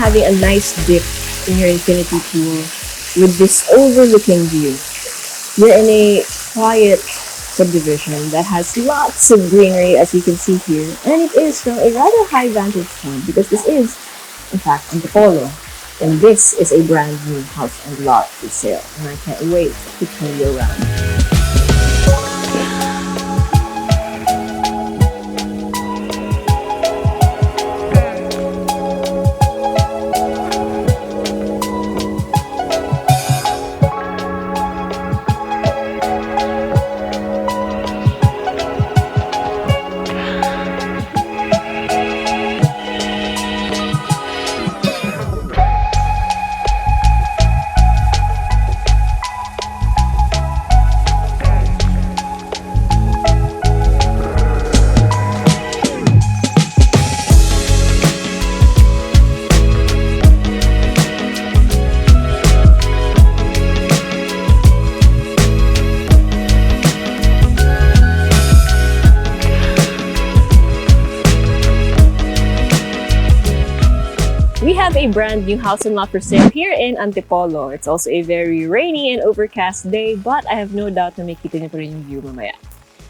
having a nice dip in your infinity pool with this overlooking view. You're in a quiet subdivision that has lots of greenery, as you can see here, and it is from a rather high vantage point because this is, in fact, Antipolo, and this is a brand new house and lot for sale, and I can't wait to turn you around. We have a brand new house and lot for sale here in Antipolo. It's also a very rainy and overcast day, but I have no doubt na makita niyo pa rin yung view mamaya.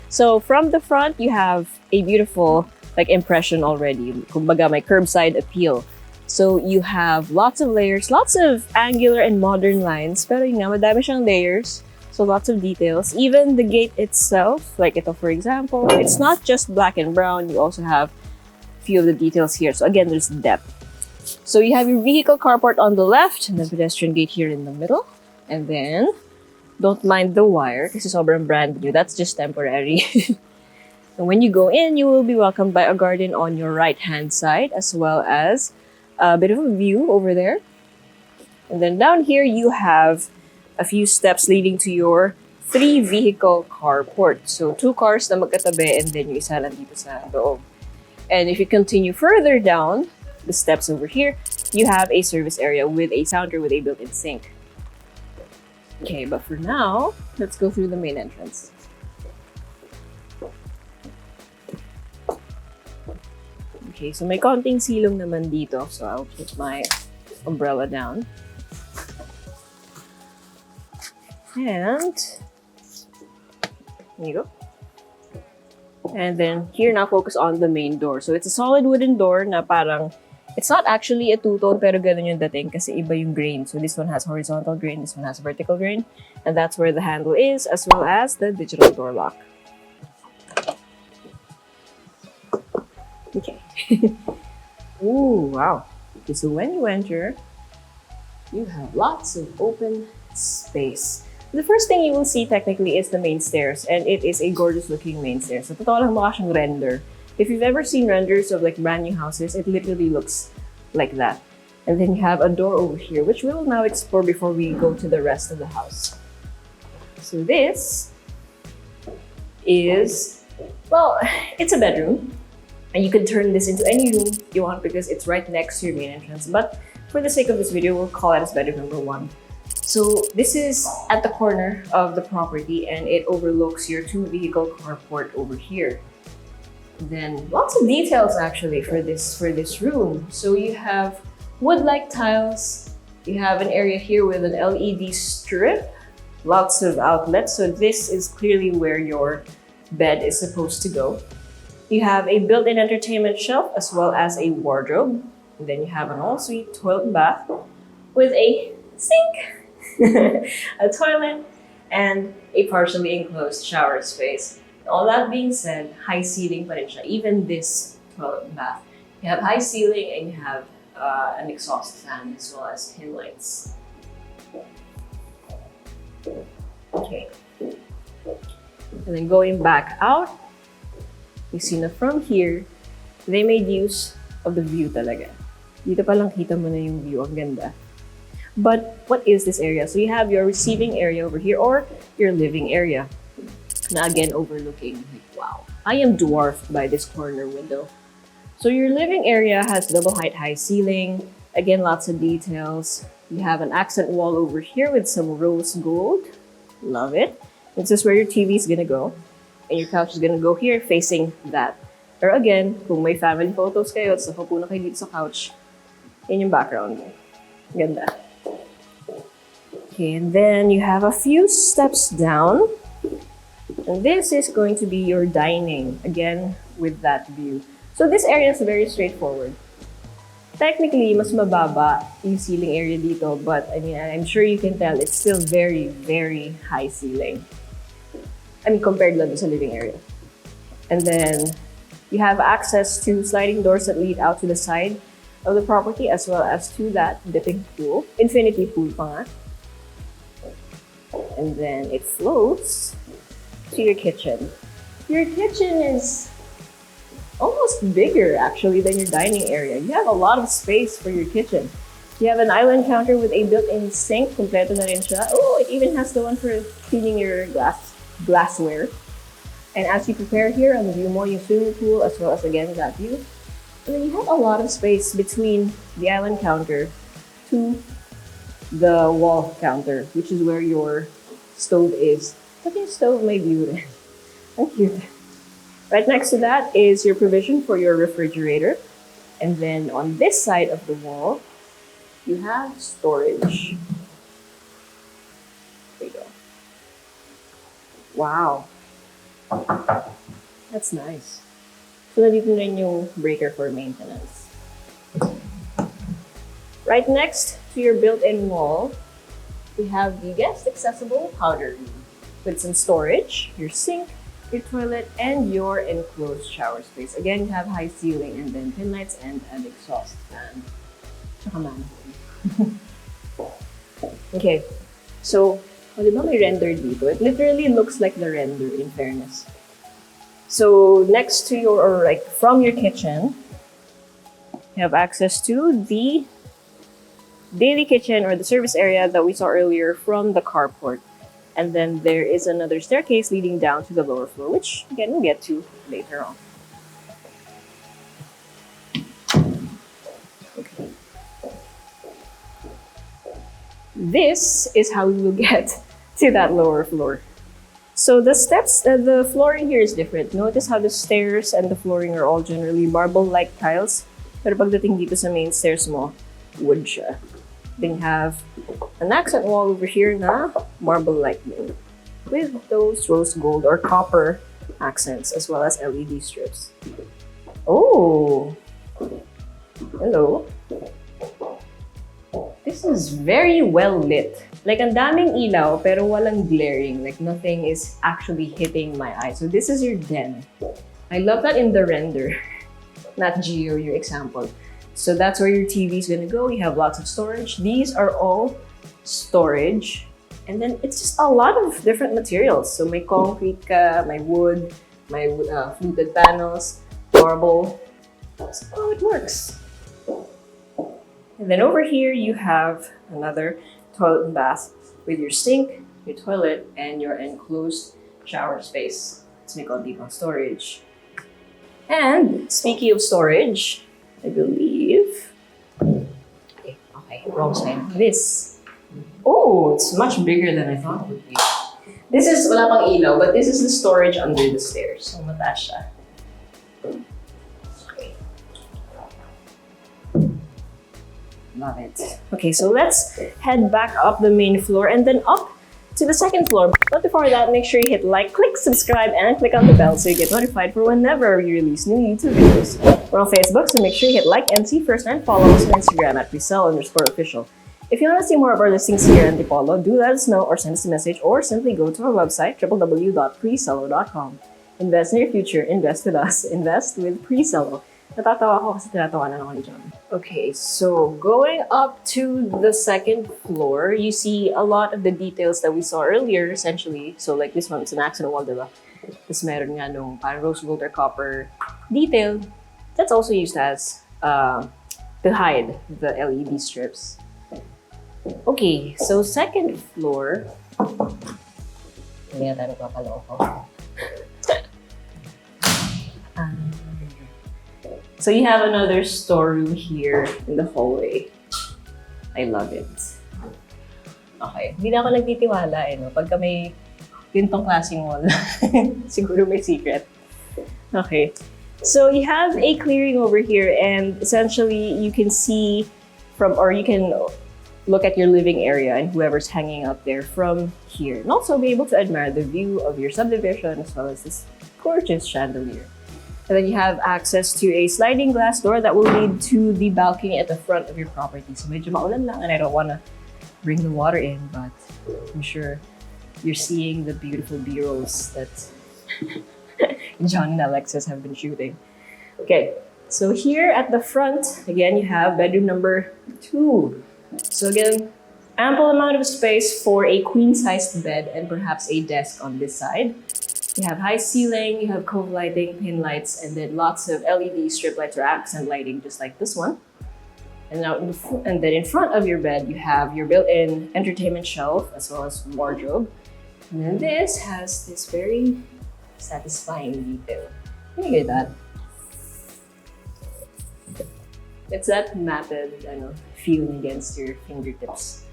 So from the front, you have a beautiful impression already. Kumbaga, may curbside appeal. So you have lots of layers, lots of angular and modern lines, pero yun nga, madami siyang layers. So lots of details. Even the gate itself, like ito for example, it's not just black and brown. You also have a few of the details here. So again, there's depth. So you have your vehicle carport on the left, and the pedestrian gate here in the middle. And then, don't mind the wire, kasi sobrang brand new. That's just temporary. And when you go in, you will be welcomed by a garden on your right-hand side, as well as a bit of a view over there. And then down here, you have a few steps leading to your 3-vehicle carport. So 2 cars na magkatabi, and then yung isa lang dito sa loob. And if you continue further down, the steps over here, you have a service area with a sounder with a built-in sink. Okay, but for now, let's go through the main entrance. Okay, so may konting silong naman dito, so I'll put my umbrella down. And here you go. And then here now, focus on the main door. So it's a solid wooden door na parang, it's not actually a two-tone, pero ganun yung dating kasi iba yung grain. So this one has horizontal grain, this one has vertical grain. And that's where the handle is, as well as the digital door lock. Okay. Ooh, wow. Okay, so when you enter, you have lots of open space. The first thing you will see technically is the main stairs, and it is a gorgeous looking main stairs. So totoo lang mukha siyang render. If you've ever seen renders of brand new houses, it literally looks like that. And then you have a door over here, which we will now explore before we go to the rest of the house. So this is, well, it's a bedroom. And you can turn this into any room you want because it's right next to your main entrance. But for the sake of this video, we'll call it as bedroom number 1. So this is at the corner of the property, and it overlooks your 2-vehicle carport over here. Then lots of details actually for this room. So you have wood-like tiles. You have an area here with an LED strip, lots of outlets. So this is clearly where your bed is supposed to go. You have a built-in entertainment shelf as well as a wardrobe. And then you have an ensuite toilet and bath with a sink, a toilet, and a partially enclosed shower space. All that being said, high ceiling pa rin siya. Even this toilet and bath. You have high ceiling and you have an exhaust fan as well as pin lights. Okay. And then going back out, you see na from here, they made use of the view talaga. Dito pa lang kita mo na yung view. Ang ganda. But what is this area? So you have your receiving area over here or your living area. Na again, overlooking. Wow. I am dwarfed by this corner window. So your living area has double height high ceiling. Again, lots of details. You have an accent wall over here with some rose gold. Love it. This is where your TV is gonna go. And your couch is gonna go here facing that. Or again, kung may family photos kayo at sa po na kayo dito sa couch, Yun yung background. Ganda. Okay, and then you have a few steps down. And this is going to be your dining, again, with that view. So this area is very straightforward. Technically, mas mababa yung ceiling area dito, but I mean, I'm sure you can tell it's still very, very high ceiling. I mean, compared lang sa living area. And then you have access to sliding doors that lead out to the side of the property as well as to that dipping pool. Infinity pool pa nga. And then it floats to your kitchen. Your kitchen is almost bigger actually than your dining area. You have a lot of space for your kitchen. You have an island counter with a built-in sink. Kompleto na rin siya. Oh, it even has the one for cleaning your glassware. And as you prepare here, on the view mo yung swimming pool as well as again that view. And then you have a lot of space between the island counter to the wall counter, which is where your stove is. But yung stove may view rin. Ang cute. Right next to that is your provision for your refrigerator. And then on this side of the wall, you have storage. There you go. Wow. That's nice. So, nandito rin yung breaker for maintenance. Right next to your built-in wall, we have the guest-accessible powder room with some storage, your sink, your toilet, and your enclosed shower space. Again, you have high ceiling and then pin lights and an exhaust fan. Tsaka manifold. Okay, so, di ba may render dito? It literally looks like the render, in fairness. So, next to your, or like from your kitchen, you have access to the daily kitchen or the service area that we saw earlier from the carport. And then there is another staircase leading down to the lower floor, which again we'll get to later on. Okay. This is how we will get to that lower floor. So the steps, the flooring here is different. Notice how the stairs and the flooring are all generally marble-like tiles. Pero pagdating dito sa main stairs mo, wood siya. Then you have an accent wall over here na marble-like din, with those rose gold or copper accents as well as LED strips. Oh! Hello. This is very well lit. Like, ang daming ilaw, pero walang glaring. Like, nothing is actually hitting my eye. So, this is your den. I love that in the render. Not Geo, your example. So, that's where your TV is gonna go. You have lots of storage. These are all storage. And then, it's just a lot of different materials. So, may concrete ka, may wood, may fluted panels, marble. That's how it works. And then over here, you have another toilet and bath with your sink, your toilet, and your enclosed shower space. Let's make all deep on storage. And speaking of storage, I believe... Okay, wrong side. This. Oh, it's much bigger than I thought it would be. This is, wala pang ilaw, but this is the storage under the stairs. So, mataas siya. Love it. Okay, so let's head back up the main floor and then up to the second floor. But before that, make sure you hit like, click subscribe, and click on the bell so you get notified for whenever we release new YouTube videos. We're on Facebook, so make sure you hit like and see first and follow us on Instagram at Presello_official. If you want to see more of our listings here in Antipolo, do let us know or send us a message or simply go to our website, www.presello.com. Invest in your future. Invest with us. Invest with Presello. Natatawa ako kasi tinatawanan ako ni John. Okay, so going up to the second floor, you see a lot of the details that we saw earlier, essentially. So like this one, it's an accent wall, diba? Tapos meron nga nung parang rose gold or copper detail. That's also used as to hide the LED strips. Okay, so second floor. Hindi na tayo papaloko. So you have another storeroom here in the hallway. I love it. Okay, hindi na ako nagtitiwala no? Pagka may gintong klaseng wall, siguro may secret. Okay, so you have a clearing over here and essentially you can see or you can look at your living area and whoever's hanging out there from here. And also be able to admire the view of your subdivision as well as this gorgeous chandelier. And then you have access to a sliding glass door that will lead to the balcony at the front of your property. So medyo maulan lang and I don't want to bring the water in, but I'm sure you're seeing the beautiful B-rolls that John and Alexis have been shooting. Okay, so here at the front, again, you have bedroom number 2. So again, ample amount of space for a queen-sized bed and perhaps a desk on this side. You have high ceiling, you have cove lighting, pin lights, and then lots of LED strip lights or accent lighting, just like this one. And then in front of your bed, you have your built-in entertainment shelf as well as wardrobe. And then this has this very satisfying detail. Can you get that? It's that matted feeling against your fingertips.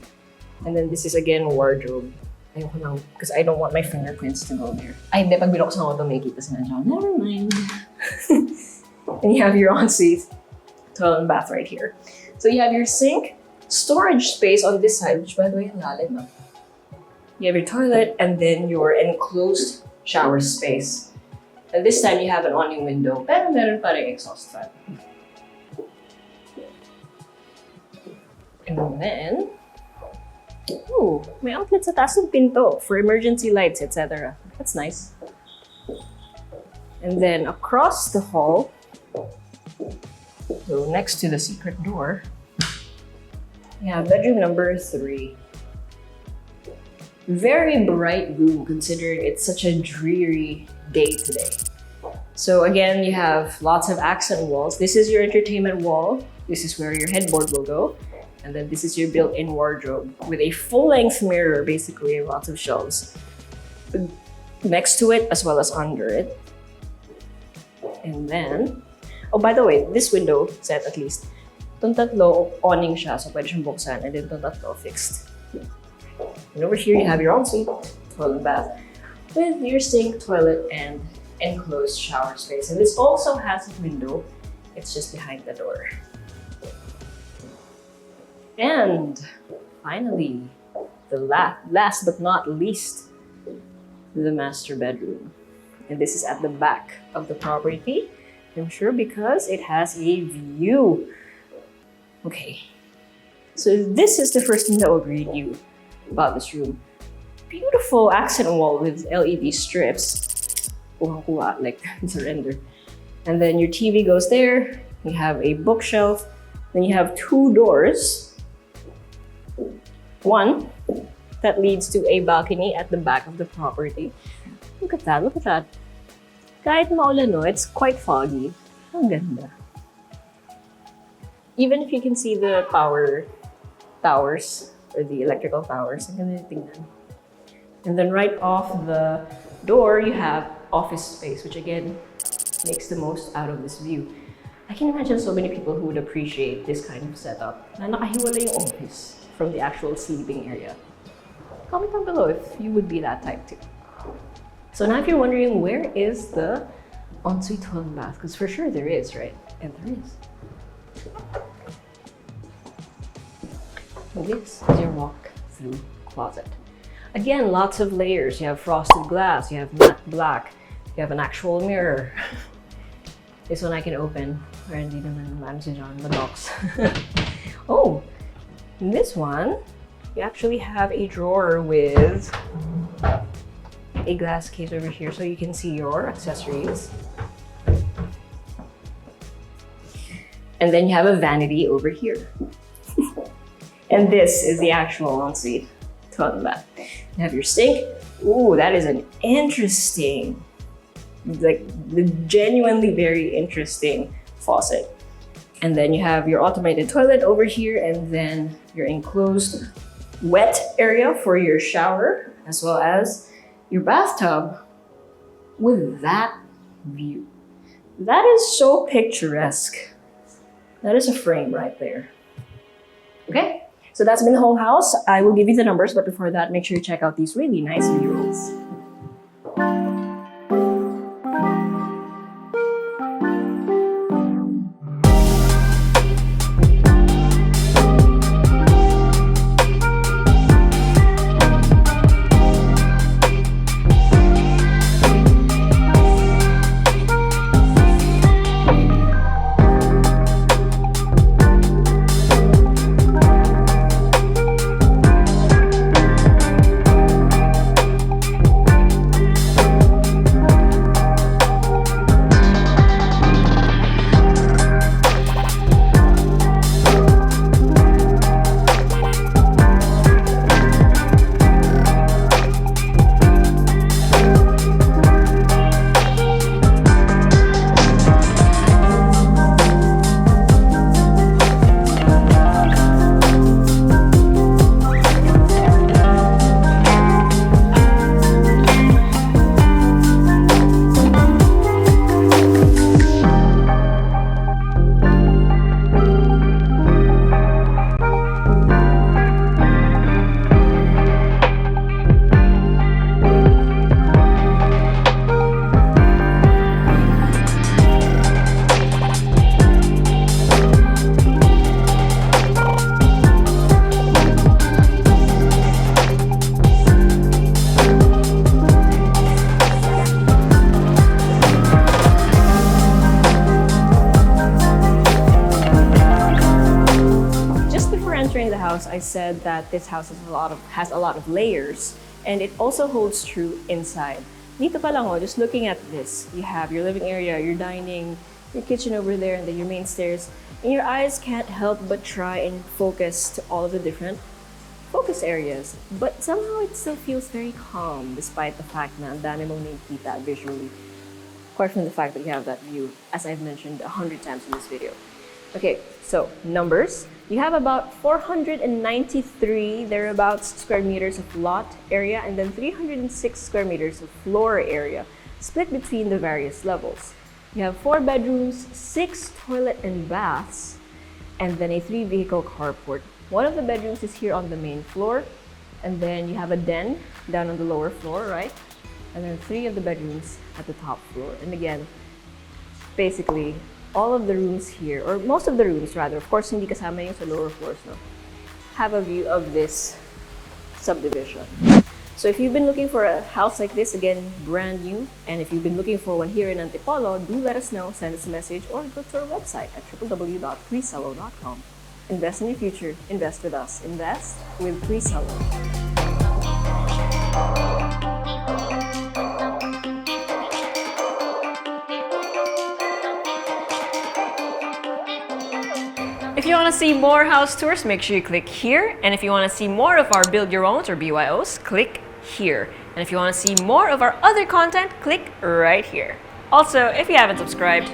And then this is again wardrobe. Ayoko lang, because I don't want my fingerprints to go there. Ay, hindi. Pag binuksan ko ito, may kita sila dyan. Never mind. And you have your ensuite toilet and bath right here. So you have your sink, storage space on this side, which by the way, lalim. You have your toilet and then your enclosed shower space. And this time you have an awning window, pero meron pa rin exhaust fan. And then, oh, may outlet sa taas ng pinto for emergency lights, etc. That's nice. And then across the hall, so next to the secret door, you have bedroom number 3. Very bright room considering it's such a dreary day today. So again, you have lots of accent walls. This is your entertainment wall. This is where your headboard will go. And then this is your built-in wardrobe with a full-length mirror, basically, and lots of shelves next to it as well as under it. And then, oh, by the way, this window set at least, itong tatlo, awning siya, so pwede siyang buksan, and then itong tatlo fixed. And over here, you have your ensuite, toilet bath, with your sink, toilet, and enclosed shower space. And this also has a window. It's just behind the door. And finally, the last but not least, the master bedroom. And this is at the back of the property, I'm sure because it has a view. Okay, so this is the first thing that will greet you about this room. Beautiful accent wall with LED strips. Like surrender. And then your TV goes there. You have a bookshelf. Then you have 2 doors. One that leads to a balcony at the back of the property. Look at that, look at that. Kahit maulan, no, it's quite foggy. Ang ganda. Even if you can see the power towers or the electrical towers, ang ganda tingnan. And then right off the door, you have office space, which again makes the most out of this view. I can imagine so many people who would appreciate this kind of setup. Na nakahiwalay yung office from the actual sleeping area. Comment down below if you would be that type too. So now if you're wondering where is the ensuite toilet and bath, because for sure there is, right? And there is. And this is your walk-through closet. Again, lots of layers. You have frosted glass, you have matte black, you have an actual mirror. This one I can open. Or hindi naman naman si John the box. Oh, in this one, you actually have a drawer with a glass case over here so you can see your accessories. And then you have a vanity over here. And this is the actual ensuite toilet and bath. You have your sink. Ooh, that is an interesting, like the genuinely very interesting faucet. And then you have your automated toilet over here and then your enclosed wet area for your shower as well as your bathtub with that view. That is so picturesque. That is a frame right there. Okay, so that's been the whole house. I will give you the numbers, but before that, make sure you check out these really nice B-rolls. I said that this house has a lot of layers, and it also holds true inside. Dito pa lang, just looking at this, you have your living area, your dining, your kitchen over there, and then your main stairs. And your eyes can't help but try and focus to all of the different focus areas. But somehow it still feels very calm, despite the fact na ang dami mong nakikita visually. Apart from the fact that you have that view, as I've mentioned 100 times in this video. Okay, so numbers. You have about 493 thereabouts square meters of lot area, and then 306 square meters of floor area, split between the various levels. You have 4 bedrooms, 6 toilet and baths, and then a 3-vehicle carport. One of the bedrooms is here on the main floor, and then you have a den down on the lower floor, right? And then 3 of the bedrooms at the top floor. And again, basically, all of the rooms here, or most of the rooms rather, of course hindi kasama yung sa lower floors, no, have a view of this subdivision. So if you've been looking for a house like this, again, brand new, and if you've been looking for one here in Antipolo, do let us know, send us a message, or go to our website at www.presello.com. Invest in your future, invest with us, invest with Presello. If you want to see more house tours, make sure you click here. And if you want to see more of our Build Your Owns or BYOs, click here. And if you want to see more of our other content, click right here. Also, if you haven't subscribed,